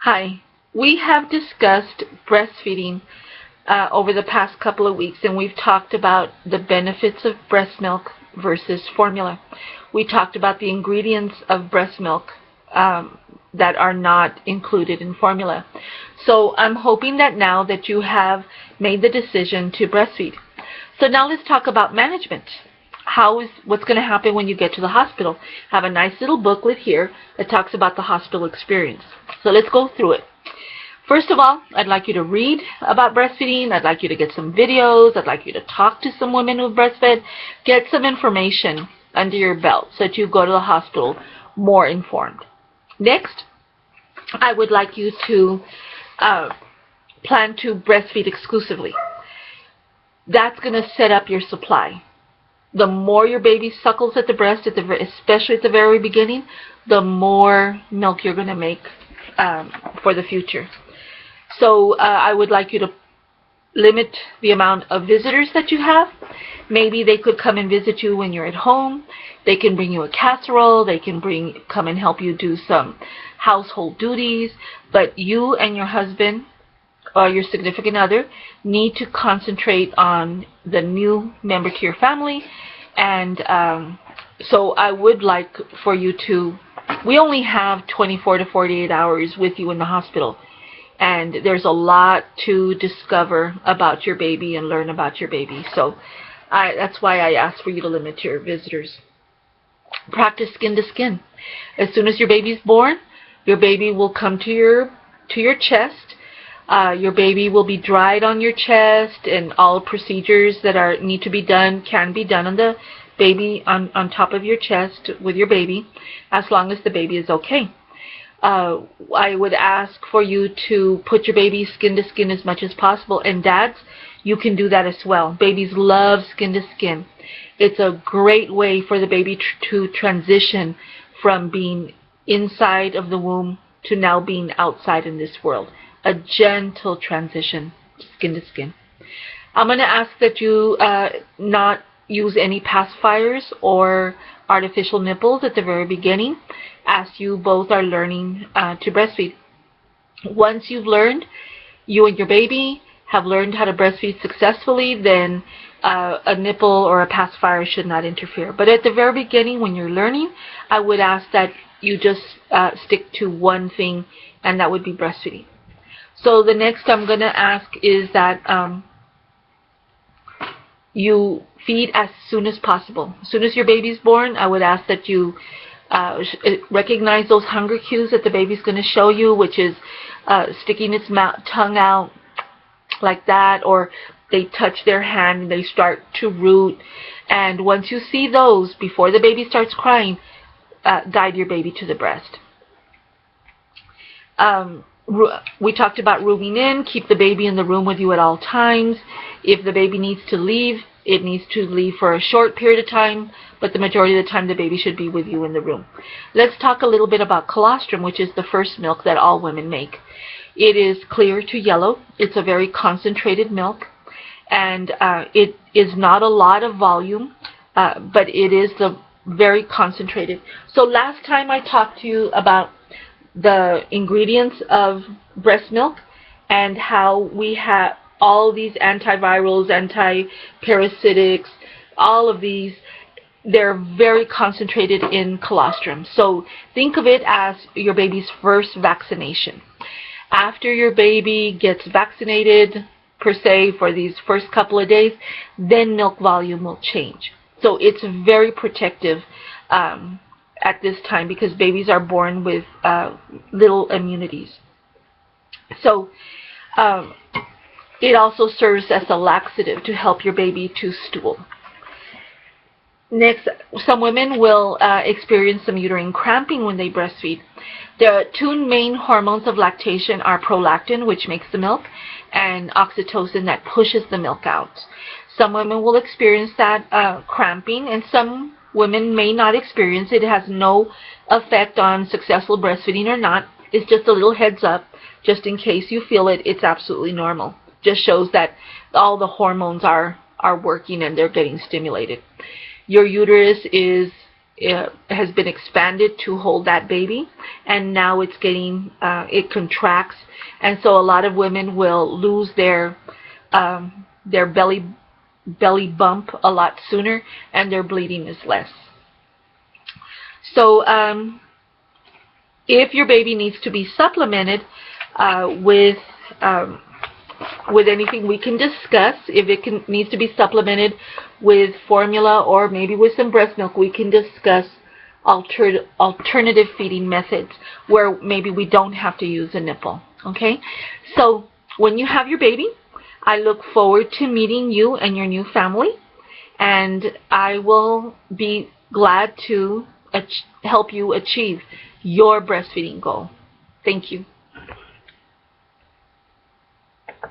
Hi. We have discussed breastfeeding over the past couple of weeks, and we've talked about the benefits of breast milk versus formula. We talked about the ingredients of breast milk that are not included in formula. So I'm hoping that now that you have made the decision to breastfeed. So now let's talk about management. What's going to happen when you get to the hospital? I have a nice little booklet here that talks about the hospital experience. So let's go through it. First of all, I'd like you to read about breastfeeding. I'd like you to get some videos. I'd like you to talk to some women who've breastfed. Get some information under your belt so that you go to the hospital more informed. Next, I would like you to plan to breastfeed exclusively. That's going to set up your supply. The more your baby suckles at the breast, especially at the very beginning, the more milk you're going to make for the future. So I would like you to limit the amount of visitors that you have. Maybe they could come and visit you when you're at home. They can bring you a casserole. They can come and help you do some household duties. But you and your husband or your significant other need to concentrate on the new member to your family. And so I would like for you to, we only have 24 to 48 hours with you in the hospital. And there's a lot to discover about your baby and learn about your baby. So that's why I asked for you to limit your visitors. Practice skin to skin. As soon as your baby's born, your baby will come to your chest. Your baby will be dried on your chest, and all procedures that need to be done can be done on the baby on top of your chest with your baby, as long as the baby is okay. I would ask for you to put your baby skin to skin as much as possible, and dads, you can do that as well. Babies love skin to skin. It's a great way for the baby to transition from being inside of the womb to now being outside in this world. A gentle transition, skin to skin. I'm going to ask that you not use any pacifiers or artificial nipples at the very beginning, as you both are learning to breastfeed. Once you've learned, you and your baby have learned how to breastfeed successfully, then a nipple or a pacifier should not interfere. But at the very beginning, when you're learning, I would ask that you just stick to one thing, and that would be breastfeeding. So the next I'm going to ask is that you feed as soon as possible. As soon as your baby's born, I would ask that you recognize those hunger cues that the baby's going to show you, which is sticking its tongue out like that, or they touch their hand and they start to root. And once you see those, before the baby starts crying, guide your baby to the breast. We talked about rooming in. Keep the baby in the room with you at all times. If the baby needs to leave, it needs to leave for a short period of time, but the majority of the time the baby should be with you in the room. Let's talk a little bit about colostrum, which is the first milk that all women make. It is clear to yellow. It's a very concentrated milk, and it is not a lot of volume, but it is very concentrated. So last time I talked to you about the ingredients of breast milk and how we have all these antivirals, antiparasitics, all of these, they're very concentrated in colostrum. So think of it as your baby's first vaccination. After your baby gets vaccinated, per se, for these first couple of days, then milk volume will change. So it's very protective at this time, because babies are born with little immunities. So it also serves as a laxative to help your baby to stool. Next, some women will experience some uterine cramping when they breastfeed. The two main hormones of lactation are prolactin, which makes the milk, and oxytocin, that pushes the milk out. Some women will experience that cramping, and some women may not experience it. It has no effect on successful breastfeeding or not. It's just a little heads up, just in case you feel it. It's absolutely normal. Just shows that all the hormones are working and they're getting stimulated. Your uterus is has been expanded to hold that baby, and now it's getting it contracts, and so a lot of women will lose their belly bump a lot sooner, and their bleeding is less. So if your baby needs to be supplemented with anything, we can discuss. If it needs to be supplemented with formula or maybe with some breast milk, we can discuss alternative feeding methods where maybe we don't have to use a nipple. Okay? So when you have your baby, I look forward to meeting you and your new family, and I will be glad to help you achieve your breastfeeding goal. Thank you.